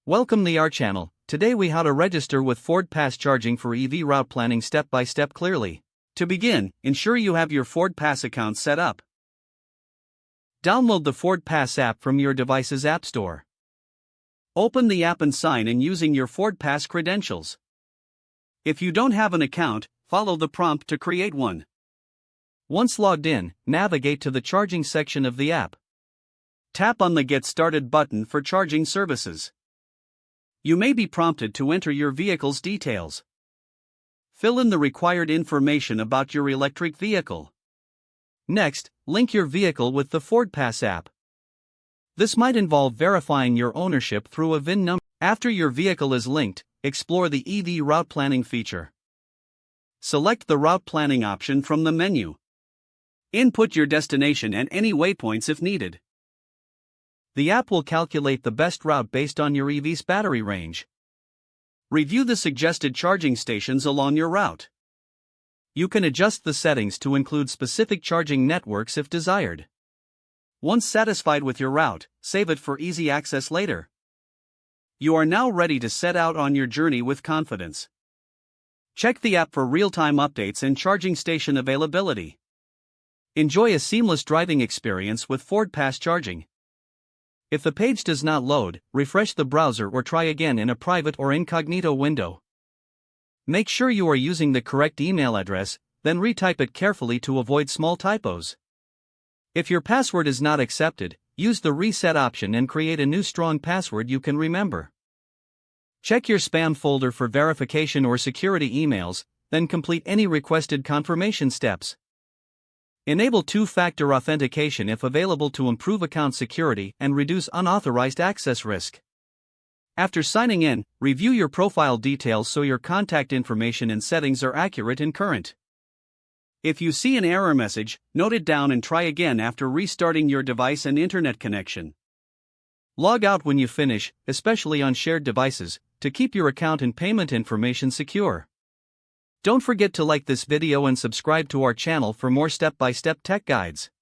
Welcome to our channel. Today we how to register with FordPass Charging for EV route planning step by step clearly. To begin, ensure you have your FordPass account set up. Download the FordPass app from your device's app store. Open the app and sign in using your FordPass credentials. If you don't have an account, follow the prompt to create one. Once logged in, navigate to the charging section of the app. Tap on the Get Started button for charging services. You may be prompted to enter your vehicle's details. Fill in the required information about your electric vehicle. Next, link your vehicle with the FordPass app. This might involve verifying your ownership through a VIN number. After your vehicle is linked, explore the EV route planning feature. Select the route planning option from the menu. Input your destination and any waypoints if needed. The app will calculate the best route based on your EV's battery range. Review the suggested charging stations along your route. You can adjust the settings to include specific charging networks if desired. Once satisfied with your route, save it for easy access later. You are now ready to set out on your journey with confidence. Check the app for real-time updates and charging station availability. Enjoy a seamless driving experience with FordPass Charging. If the page does not load, refresh the browser or try again in a private or incognito window. Make sure you are using the correct email address, then retype it carefully to avoid small typos. If your password is not accepted, use the reset option and create a new strong password you can remember. Check your spam folder for verification or security emails, then complete any requested confirmation steps. Enable two-factor authentication if available to improve account security and reduce unauthorized access risk. After signing in, review your profile details so your contact information and settings are accurate and current. If you see an error message, note it down and try again after restarting your device and internet connection. Log out when you finish, especially on shared devices, to keep your account and payment information secure. Don't forget to like this video and subscribe to our channel for more step-by-step tech guides.